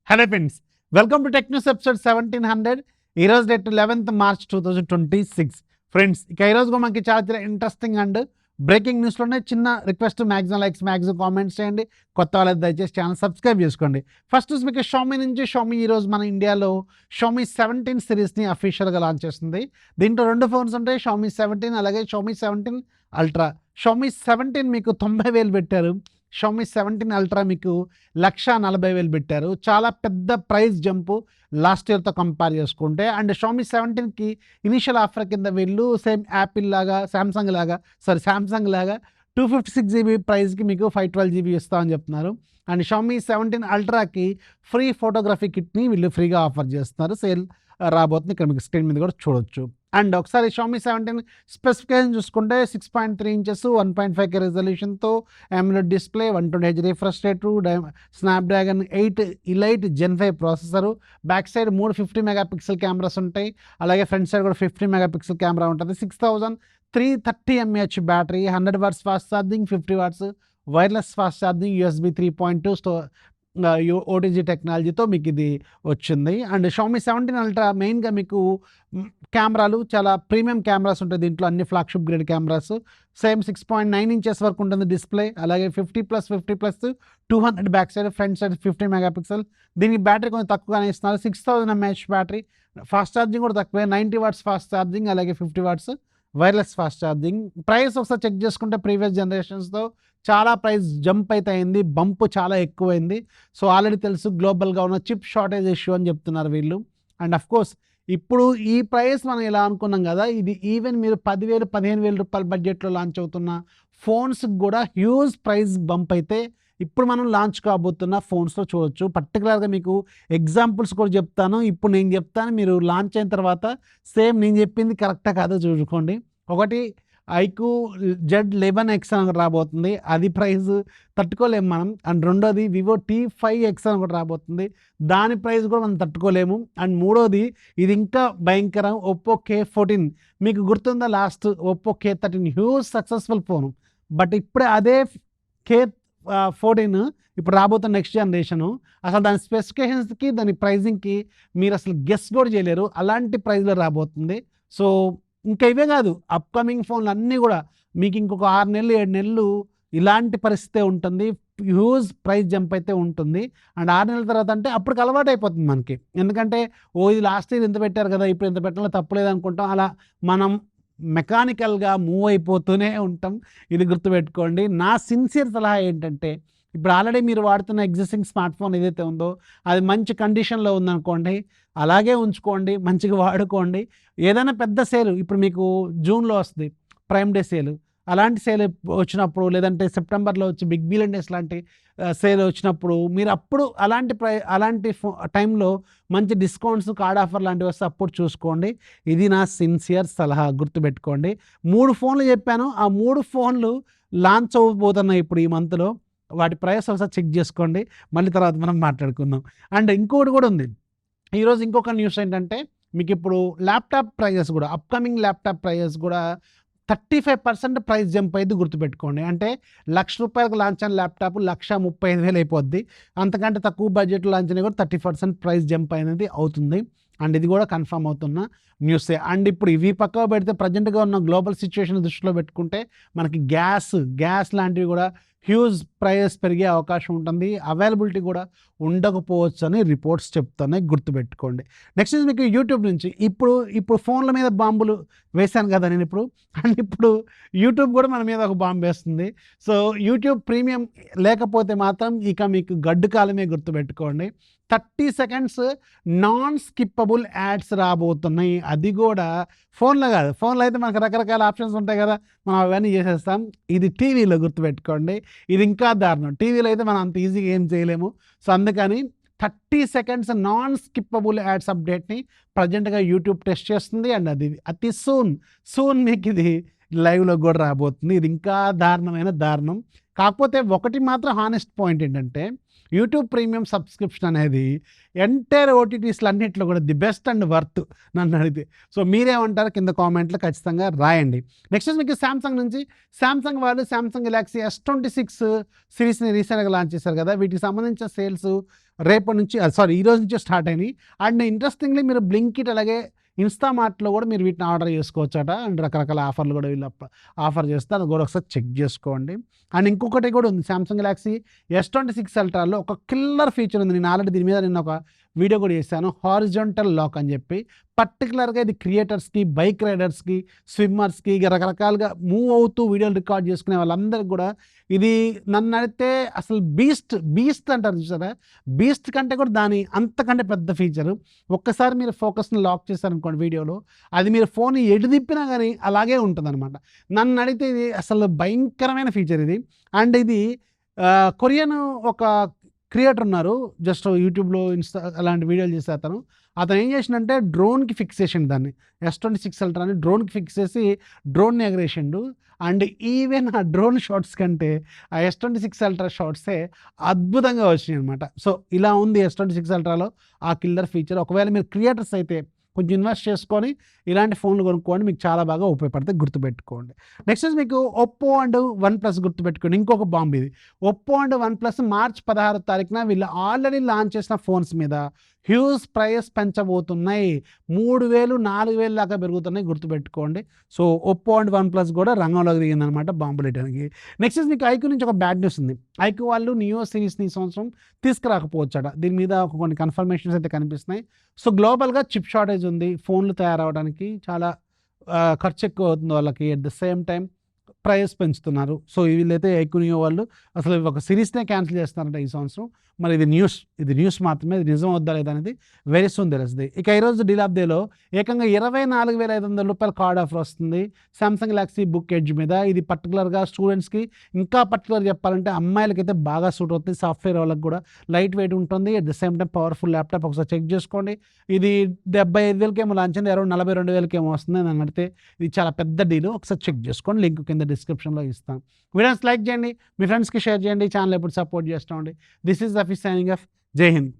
Hello friends, welcome to tech news episode 1700. ఈరోజు date 11th March 2026. Friends, ఇక ఈరోజు కూడా మనకి చాలా ఇంట్రెస్టింగ్ అండ్ బ్రేకింగ్ న్యూస్లోనే చిన్న request, maximum likes, maximum comments చేయండి. కొత్త వాళ్ళకి దయచేసి ఛానల్ సబ్స్క్రైబ్ చేసుకోండి. ఫస్ట్ న్యూస్ మీకు షామీ నుంచి. షామీ ఈరోజు మన ఇండియాలో షామీ 17 సిరీస్ని అఫీషియల్గా లాంచ్ చేస్తుంది. దీంట్లో రెండు ఫోన్స్ ఉంటాయి, షామీ 17 అలాగే షామీ 17 అల్ట్రా. షామీ 17 మీకు 90,000 పెట్టారు. షామీ 17 అల్ట్రా మీకు 1,40,000 పెట్టారు. చాలా పెద్ద ప్రైస్ జంపు లాస్ట్ ఇయర్తో కంపేర్ చేసుకుంటే. అండ్ షామీ 17కి ఇనిషియల్ ఆఫర్ కింద వీళ్ళు సేమ్ యాపిల్ లాగా శాంసంగ్ లాగా 256 GB ప్రైస్కి మీకు 512 GB ఇస్తామని చెప్తున్నారు. అండ్ షామీ 17 అల్ట్రాకి ఫ్రీ ఫోటోగ్రఫీ కిట్ని వీళ్ళు ఫ్రీగా ఆఫర్ చేస్తున్నారు. సేల్ రాబోతుంది, ఇక్కడ మీకు స్క్రీన్ మీద కూడా చూడొచ్చు. అండ్ ఒకసారి షామీ 17 స్పెసిఫికేషన్ చూసుకుంటే 6.3 inches 1.5K రెజల్యూషన్తో AMOLED display, 120Hz refresh rate, Snapdragon 8 Elite Gen 5 processor. Back side 3 50 megapixel cameras ఉంటాయి, అలాగే ఫ్రంట్ సైడ్ కూడా 50 మెగాపిక్సెల్ కెమెరా ఉంటుంది. 6330 mAh battery, 100 watts fast charging, 50 watts wireless fast charging, USB 3.2 OTG టెక్నాలజీతో మీకు ఇది వచ్చింది. And Xiaomi 17 ultra మెయిన్గా మీకు కెమెరాలు చాలా ప్రీమియం కెమెరాస్ ఉంటాయి దీంట్లో, అన్ని flagship grade cameras. Same 6.9 inches వరకు ఉంటుంది డిస్ప్లే, అలాగే 50+50+200 back side, front side 50 megapixel. దీనికి బ్యాటరీ కొంచెం తక్కువగానే ఇస్తున్నారు, 6000 mAh బ్యాటరీ. ఫాస్ట్ ఛార్జింగ్ కూడా తక్కువే, 90 watts ఫాస్ట్ ఛార్జింగ్, అలాగే 50 watts wireless fast charging. Price ఒకసారి చెక్ చేసుకుంటే ప్రీవియస్ జనరేషన్స్తో చాలా ప్రైస్ జంప్ అయితే అయింది, బంప్ చాలా ఎక్కువైంది. సో ఆల్రెడీ తెలుసు గ్లోబల్గా ఉన్న చిప్ షార్టేజ్ ఇష్యూ అని చెప్తున్నారు వీళ్ళు. అండ్ అఫ్ కోర్స్ ఇప్పుడు ఈ ప్రైస్ మనం ఇలా అనుకున్నాం కదా, ఇది ఈవెన్ మీరు 10,000 15,000 రూపాయల బడ్జెట్లో లాంచ్ అవుతున్న ఫోన్స్కి కూడా హ్యూజ్ ప్రైస్ బంప్ అయితే ఇప్పుడు మనం లాంచ్ కాబోతున్న ఫోన్స్లో చూడొచ్చు. పర్టికులర్గా మీకు ఎగ్జాంపుల్స్ కూడా చెప్తాను. ఇప్పుడు నేను చెప్తాను, మీరు లాంచ్ అయిన తర్వాత సేమ్ నేను చెప్పింది కరెక్టా కాదో చూసుకోండి. ఒకటి ఐక్యూ Z11X అని ఒకటి రాబోతుంది, అది ప్రైస్ తట్టుకోలేము మనం. అండ్ రెండోది వివో T5X అని ఒకటి రాబోతుంది, దాని ప్రైస్ కూడా మనం తట్టుకోలేము. అండ్ మూడోది ఇది ఇంకా భయంకరం, ఒప్పో K14. మీకు గుర్తుందా last Oppo K13 huge successful phone, but ఇప్పుడే అదే K14 ఇప్పుడు రాబోతున్న నెక్స్ట్ జనరేషను, అసలు దాని స్పెసిఫికేషన్స్కి దాని ప్రైజింగ్కి మీరు అసలు గెస్ కూడా చేయలేరు, అలాంటి ప్రైస్లో రాబోతుంది. సో ఇంకా ఇవే కాదు, అప్కమింగ్ ఫోన్లు అన్నీ కూడా మీకు ఇంకొక 6 నెలలు 7 నెలలు ఇలాంటి పరిస్థితే ఉంటుంది, హ్యూజ్ ప్రైస్ జంప్ అయితే ఉంటుంది. అండ్ 6 నెలల తర్వాత అంటే అప్పటికి అలవాటు అయిపోతుంది మనకి, ఎందుకంటే ఇది లాస్ట్ ఇయర్ ఇంత పెట్టారు కదా, ఇప్పుడు ఇంత పెట్టడంలో తప్పులేదు అనుకుంటాం. అలా మనం మెకానికల్గా మూవ్ అయిపోతూనే ఉంటాం, ఇది గుర్తుపెట్టుకోండి. నా సిన్సియర్ సలహా ఏంటంటే, ఇప్పుడు ఆల్రెడీ మీరు వాడుతున్న ఎగ్జిస్టింగ్ స్మార్ట్ ఫోన్ ఏదైతే ఉందో అది మంచి కండిషన్లో ఉందనుకోండి, అలాగే ఉంచుకోండి, మంచిగా వాడుకోండి. ఏదైనా పెద్ద సేల్ ఇప్పుడు మీకు జూన్లో వస్తుంది ప్రైమ్ డే సేల్, అలాంటి సేల్ వచ్చినప్పుడు, లేదంటే సెప్టెంబర్లో వచ్చి బిగ్ బిలియన్ డేస్ లాంటి సేల్ వచ్చినప్పుడు మీరు అప్పుడు అలాంటి టైంలో మంచి డిస్కౌంట్స్, కార్డ్ ఆఫర్ లాంటివి వస్తే అప్పుడు చూసుకోండి. ఇది నా సిన్సియర్ సలహా, గుర్తుపెట్టుకోండి. 3 ఫోన్లు చెప్పాను, ఆ 3 ఫోన్లు లాంచ్ అవ్వబోతున్నాయి ఇప్పుడు ఈ మంత్లో. వాటి ప్రైస్ ఒకసారి చెక్ చేసుకోండి, మళ్ళీ తర్వాత మనం మాట్లాడుకుందాం. అండ్ ఇంకోటి కూడా ఉంది ఈరోజు, ఇంకొక న్యూస్ ఏంటంటే, మీకు ఇప్పుడు ల్యాప్టాప్ ప్రైజెస్ కూడా, అప్కమింగ్ ల్యాప్టాప్ ప్రైజెస్ కూడా 35% ప్రైస్ జంప్ అయితే గుర్తుపెట్టుకోండి. అంటే ₹1,00,000 లాంచ్ అయిన ల్యాప్టాప్ 1,35,000 అయిపోద్ది. అంతకంటే తక్కువ బడ్జెట్లో లాంచ్ అయినా కూడా 30% ప్రైస్ జంప్ అనేది అవుతుంది. అండ్ ఇది కూడా కన్ఫర్మ్ అవుతున్న న్యూసే. అండ్ ఇప్పుడు ఇవి పక్కకు పెడితే ప్రజెంట్గా ఉన్న గ్లోబల్ సిచ్యువేషన్ దృష్టిలో పెట్టుకుంటే మనకి గ్యాస్ లాంటివి కూడా హ్యూజ్ ప్రైస్ పెరిగే అవకాశం ఉంటుంది, అవైలబిలిటీ కూడా ఉండకపోవచ్చు అని రిపోర్ట్స్ చెప్తున్నాయి, గుర్తుపెట్టుకోండి. నెక్స్ట్ మీకు యూట్యూబ్ నుంచి ఇప్పుడు ఫోన్ల మీద బాంబులు వేశాను కదా నేను ఇప్పుడు, అండ్ ఇప్పుడు యూట్యూబ్ కూడా మన మీద ఒక బాంబు వేస్తుంది. సో యూట్యూబ్ ప్రీమియం లేకపోతే మాత్రం ఇక మీకు గడ్డు కాలమే, గుర్తుపెట్టుకోండి. 30 seconds నాన్ స్కిప్పబుల్ యాడ్స్ రాబోతున్నాయి, అది కూడా ఫోన్లో కాదు. ఫోన్లో అయితే మనకు రకరకాల ఆప్షన్స్ ఉంటాయి కదా, మనం అవన్నీ చేసేస్తాం. ఇది టీవీలో, గుర్తుపెట్టుకోండి. ఇది ఇంకా దారుణం, టీవీలో అయితే మనం అంత ఈజీగా ఏం చేయలేము. సో అందుకని 30 seconds నాన్ స్కిప్పబుల్ యాడ్స్ అప్డేట్ని ప్రజెంట్గా యూట్యూబ్ టెస్ట్ చేస్తుంది. అండ్ అది అతి సూన్ మీకు ఇది లైవ్లో కూడా రాబోతుంది. ఇది ఇంకా దారుణం. కాకపోతే ఒకటి మాత్రం హానెస్ట్ పాయింట్ ఏంటంటే, యూట్యూబ్ ప్రీమియం సబ్స్క్రిప్షన్ అనేది ఎంటైర్ ఓటీటీస్లు అన్నింటిలో కూడా ది బెస్ట్ అండ్ వర్త్ నన్ను అడిగితే. సో మీరేమంటారు కింద కామెంట్లో ఖచ్చితంగా రాయండి. నెక్స్ట్ మీకు శాంసంగ్ నుంచి, శాంసంగ్ వాళ్ళు శాంసంగ్ గెలాక్సీ S26 సిరీస్ని రీసెంట్గా లాంచ్ చేశారు కదా, వీటికి సంబంధించిన సేల్స్ రేపటి నుంచి ఈ రోజు నుంచే స్టార్ట్ అయినాయి. అండ్ ఇంట్రెస్టింగ్‌లీ మీరు బ్లింకిట్ అలాగే ఇన్‌స్టామార్ట్‌లో కూడా మీరు వీటిని ఆర్డర్ చేసుకోవచ్చట. అండ్ రకరకాల ఆఫర్లు కూడా వీళ్ళు ఆఫర్ చేస్తారు. అది కూడా ఒకసారి చెక్ చేసుకోండి. అండ్ ఇంకొకటి కూడా ఉంది, సామ్సంగ్ గెలాక్సీ S26 అల్ట్రాలో ఒక కిల్లర్ ఫీచర్ ఉంది. నేను ఆల్రెడీ దీని మీద నిన్న ఒక వీడియో కూడా చేశాను, హారిజాంటల్ లాక్ అని చెప్పి. పర్టికులర్గా ఇది క్రియేటర్స్కి, బైక్ రైడర్స్కి, స్విమ్మర్స్కి, రకరకాలుగా మూవ్ అవుతూ వీడియోలు రికార్డ్ చేసుకునే వాళ్ళందరికీ కూడా ఇది నన్ను అడిగితే అసలు బీస్ట్ అంటారు చూసారా, బీస్ట్ కంటే కూడా దాని అంతకంటే పెద్ద ఫీచరు. ఒక్కసారి మీరు ఫోకస్ని లాక్ చేశారనుకోండి వీడియోలో, అది మీరు ఫోన్ ఎటు తిప్పినా కానీ అలాగే ఉంటుందన్నమాట. నన్ను అడిగితే ఇది అసలు భయంకరమైన ఫీచర్ ఇది. అండ్ ఇది కొరియన్ ఒక క్రియేటర్ ఉన్నారు, జస్ట్ యూట్యూబ్లో అలాంటి వీడియోలు చేసే అతను ఏం చేసిండంటే డ్రోన్కి ఫిక్స్ చేసిండు దాన్ని. S26 అల్ట్రాని డ్రోన్కి ఫిక్స్ చేసి డ్రోన్ని ఎగరేసిండు. అండ్ ఈవెన్ ఆ డ్రోన్ షాట్స్ కంటే ఆ S26 అల్ట్రా షాట్సే అద్భుతంగా వచ్చినాయి అనమాట. సో ఇలా ఉంది S26 అల్ట్రాలో ఆ కిల్లర్ ఫీచర్. ఒకవేళ మీరు క్రియేటర్స్ అయితే కొంచెం ఇన్వెస్ట్ చేసుకొని ఇలాంటి ఫోన్లు కొనుక్కోండి, మీకు చాలా బాగా ఉపయోగపడతాయి, గుర్తుపెట్టుకోండి. నెక్స్ట్ మీకు ఒప్పో అండ్ OnePlus గుర్తుపెట్టుకోండి. ఇంకొక బాంబు ఇది. ఒప్పో అండ్ OnePlus మార్చ్ 16వ తారీఖున వీళ్ళు ఆల్రెడీ లాంచ్ చేసిన ఫోన్స్ మీద హ్యూజ్ ప్రైస్ పెంచబోతున్నాయి. 3000, 4000 దాకా పెరుగుతున్నాయి, గుర్తుపెట్టుకోండి. సో ఒప్పో అండ్ OnePlus కూడా రంగంలోకి దిగిందనమాట బాంబులు వేయడానికి. నెక్స్ట్ మీకు ఐక్యూ నుంచి ఒక బ్యాడ్ న్యూస్ ఉంది. ఐక్యూ వాళ్ళు నియో సిరీస్ని ఈ సంవత్సరం తీసుకురాకపోవచ్చట. దీని మీద కొన్ని కన్ఫర్మేషన్స్ అయితే కనిపిస్తున్నాయి. సో గ్లోబల్గా చిప్ షార్టేజ్ ఉంది, ఫోన్లు తయారవడానికి చాలా ఖర్చు ఎక్కువ అవుతుంది వాళ్ళకి. At the same time price పెంచుతున్నారు. సో వీళ్ళైతే ఐక్యూనియో వాళ్ళు అసలు ఒక సిరీస్నే క్యాన్సిల్ చేస్తున్నారంట ఈ సంవత్సరం. మరి ఇది న్యూస్ మాత్రమే, ఇది నిజం వద్దా లేదా అనేది వెరీ సూన్ తెలుస్తుంది. ఇక ఈరోజు డీల్ ఆఫ్ డేలో ఏకంగా 24,500 రూపాయల కార్డ్ ఆఫర్ వస్తుంది సామ్సంగ్ గెలాక్సీ బుక్ ఎడ్జ్ మీద. ఇది పర్టికులర్గా స్టూడెంట్స్కి, ఇంకా పర్టికులర్ చెప్పాలంటే అమ్మాయిలకైతే బాగా సూట్ అవుతుంది. సాఫ్ట్వేర్ వాళ్ళకి కూడా లైట్ వెయిట్ ఉంటుంది, at the same time powerful laptop. ఒకసారి చెక్ చేసుకోండి. ఇది 75,000కేమో లాంచ్ అయింది, అరౌండ్ 42,000కేమో వస్తుంది. నన్ను అడిగితే ఇది చాలా పెద్ద డీల్. ఒకసారి చెక్ చేసుకోండి, లింక్ కింద డిస్క్రిప్షన్లో ఇస్తాను. వీడియోస్ లైక్ చేయండి, మీ ఫ్రెండ్స్కి షేర్ చేయండి, ఛానల్ ఎప్పుడు సపోర్ట్ చేస్తామండి. This is Hafiz signing off. జై హింద్.